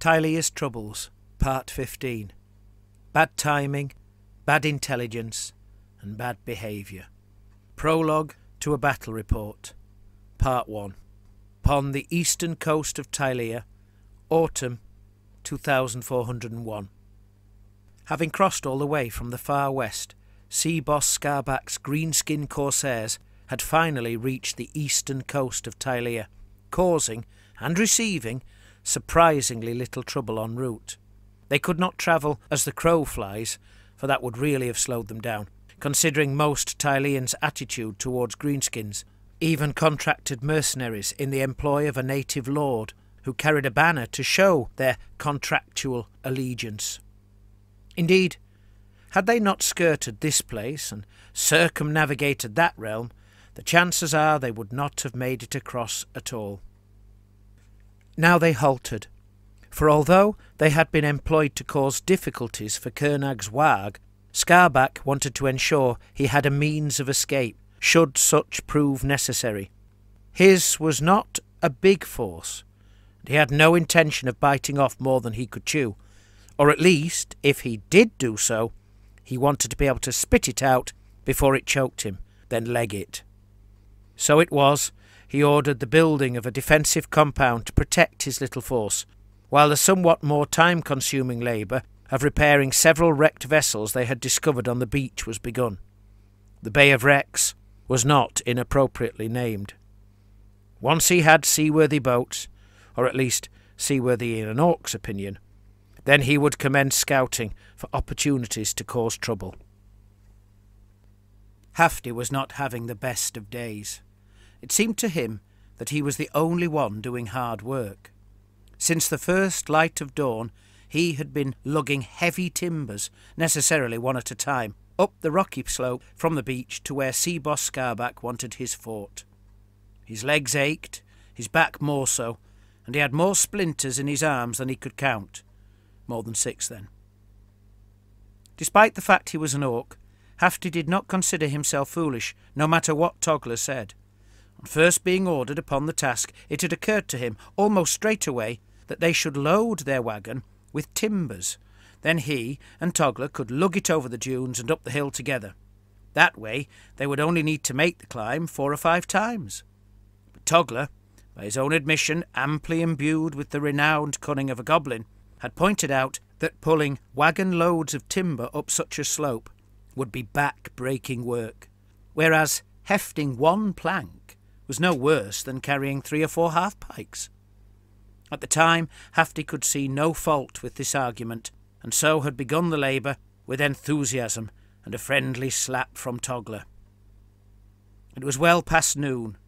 Tilea's Troubles, Part 15. Bad Timing, Bad Intelligence, and Bad Behaviour. Prologue to a Battle Report, Part 1. Upon the eastern coast of Tilea, Autumn 2401. Having crossed all the way from the far west, Sea Boss Scarback's Greenskin Corsairs had finally reached the eastern coast of Tilea, causing and receiving surprisingly little trouble en route. They could not travel as the crow flies, for that would really have slowed them down, considering most Tileans' attitude towards greenskins, even contracted mercenaries in the employ of a native lord who carried a banner to show their contractual allegiance. Indeed, had they not skirted this place and circumnavigated that realm, the chances are they would not have made it across at all. Now they halted, for although they had been employed to cause difficulties for Khurnag's Waagh, Scarback wanted to ensure he had a means of escape, should such prove necessary. His was not a big force, and he had no intention of biting off more than he could chew, or at least, if he did do so, he wanted to be able to spit it out before it choked him, then leg it. So it was, he ordered the building of a defensive compound to protect his little force, while the somewhat more time-consuming labour of repairing several wrecked vessels they had discovered on the beach was begun. The Bay of Wrecks was not inappropriately named. Once he had seaworthy boats, or at least seaworthy in an orc's opinion, then he would commence scouting for opportunities to cause trouble. Hafty was not having the best of days. It seemed to him that he was the only one doing hard work. Since the first light of dawn, he had been lugging heavy timbers, necessarily one at a time, up the rocky slope from the beach to where Sea Boss Scarback wanted his fort. His legs ached, his back more so, and he had more splinters in his arms than he could count. More than 6 then. Despite the fact he was an orc, Hafty did not consider himself foolish, no matter what Togler said. On first being ordered upon the task, it had occurred to him, almost straight away, that they should load their wagon with timbers. Then he and Togler could lug it over the dunes and up the hill together. That way they would only need to make the climb 4 or 5 times. But Togler, by his own admission amply imbued with the renowned cunning of a goblin, had pointed out that pulling wagon loads of timber up such a slope would be back-breaking work, whereas hefting one plank was no worse than carrying 3 or 4 half-pikes. At the time, Hafty could see no fault with this argument, and so had begun the labour with enthusiasm and a friendly slap from Togler. It was well past noon,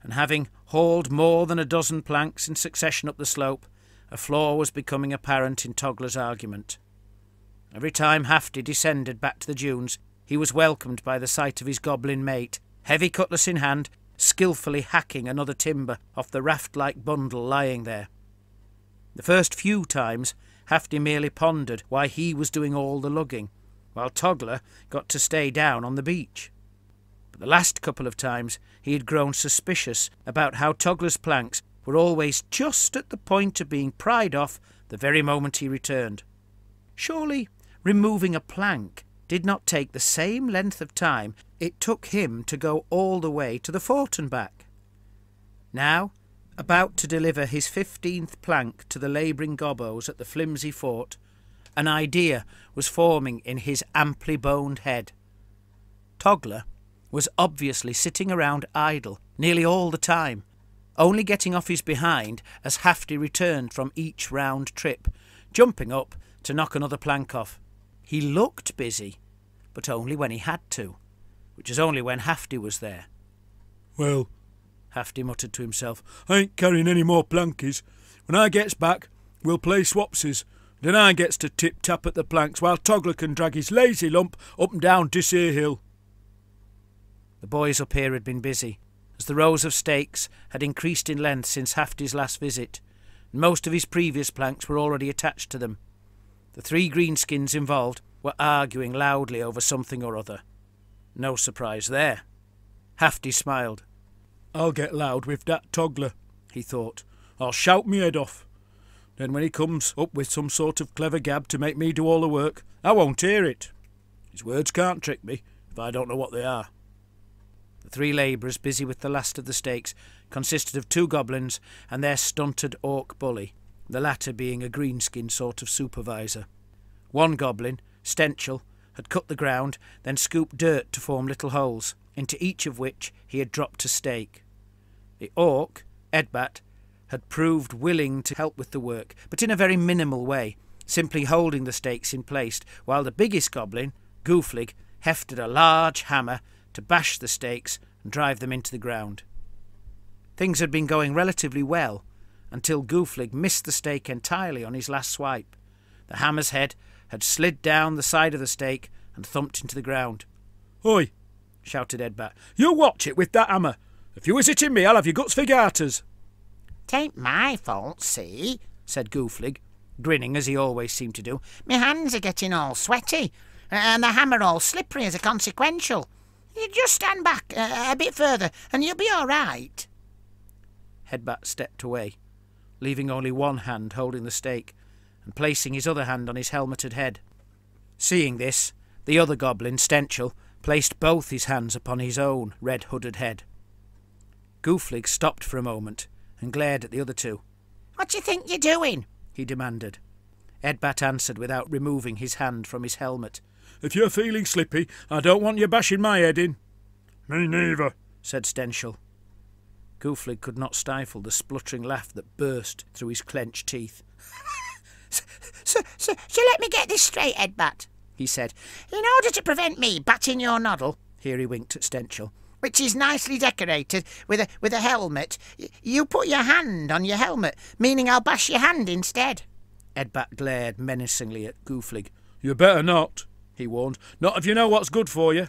and having hauled more than a dozen planks in succession up the slope, a flaw was becoming apparent in Togler's argument. Every time Hafty descended back to the dunes, he was welcomed by the sight of his goblin mate, heavy cutlass in hand, skilfully hacking another timber off the raft-like bundle lying there. The first few times, Hafty merely pondered why he was doing all the lugging, while Togler got to stay down on the beach. But the last couple of times he had grown suspicious about how Togler's planks were always just at the point of being pried off the very moment he returned. Surely removing a plank did not take the same length of time it took him to go all the way to the fort and back. Now, about to deliver his 15th plank to the labouring gobos at the flimsy fort, an idea was forming in his amply boned head. Togler was obviously sitting around idle nearly all the time, only getting off his behind as Hafty returned from each round trip, jumping up to knock another plank off. He looked busy, but only when he had to, which is only when Hafty was there. "Well," Hafty muttered to himself, "I ain't carrying any more plankies. When I gets back, we'll play swapsies. Then I gets to tip-tap at the planks while Togler can drag his lazy lump up and down this here hill." The boys up here had been busy, as the rows of stakes had increased in length since Hafty's last visit, and most of his previous planks were already attached to them. The 3 greenskins involved were arguing loudly over something or other. No surprise there. Hafty smiled. "I'll get loud with that Togler," he thought. "I'll shout me head off. Then when he comes up with some sort of clever gab to make me do all the work, I won't hear it. His words can't trick me if I don't know what they are. The 3 labourers busy with the last of the stakes consisted of 2 goblins and their stunted orc bully, the latter being a greenskin sort of supervisor. 1 goblin, Stenchel, had cut the ground, then scooped dirt to form little holes, into each of which he had dropped a stake. The orc, Edbat, had proved willing to help with the work, but in a very minimal way, simply holding the stakes in place, while the biggest goblin, Gooflig, hefted a large hammer to bash the stakes and drive them into the ground. Things had been going relatively well, until Gooflig missed the stake entirely on his last swipe. The hammer's head had slid down the side of the stake and thumped into the ground. "Oi!" shouted Edbat. "You watch it with that hammer. If you was hitting me, I'll have your guts for garters." "'Tain't my fault, see," said Gooflig, grinning as he always seemed to do. "Me hands are getting all sweaty, and the hammer all slippery as a consequential. You just stand back a bit further, and you'll be all right." Edbat stepped away, leaving only 1 hand holding the stake, and placing his other hand on his helmeted head. Seeing this, the other goblin, Stenchel, placed both his hands upon his own red-hooded head. Gooflig stopped for a moment and glared at the other 2. "What do you think you're doing?" he demanded. Edbat answered without removing his hand from his helmet. "If you're feeling slippy, I don't want you bashing my head in." "Me neither," said Stenchel. Gooflig could not stifle the spluttering laugh that burst through his clenched teeth. So let me get this straight, Edbat," he said. "In order to prevent me batting your noddle," here he winked at Stenchel, "which is nicely decorated with a helmet, you put your hand on your helmet, meaning I'll bash your hand instead." Edbat glared menacingly at Gooflig. "You better not," he warned. "Not if you know what's good for you."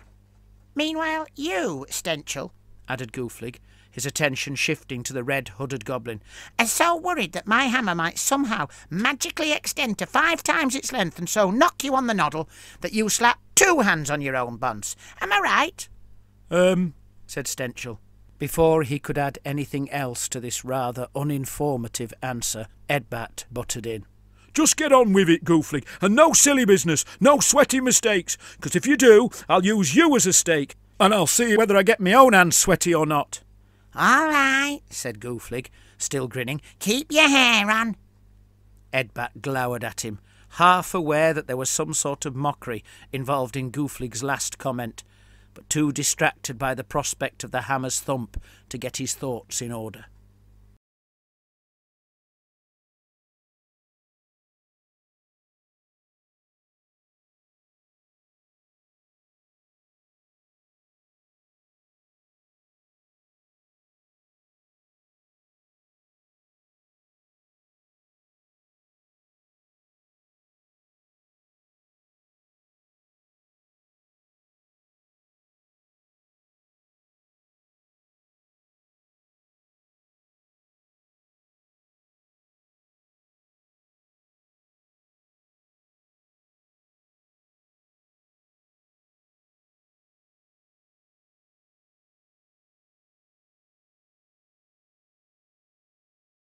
"Meanwhile, you, Stenchel," added Gooflig, his attention shifting to the red-hooded goblin, "are so worried that my hammer might somehow magically extend to 5 times its length and so knock you on the noddle that you slap 2 hands on your own buns. Am I right?" Said Stenchel. Before he could add anything else to this rather uninformative answer, Edbat butted in. "Just get on with it, Gooflig, and no silly business, no sweaty mistakes, because if you do, I'll use you as a stake, and I'll see whether I get my own hands sweaty or not." "All right," said Gooflig, still grinning. "Keep your hair on." Edbat glowered at him, half aware that there was some sort of mockery involved in Gooflig's last comment, but too distracted by the prospect of the hammer's thump to get his thoughts in order.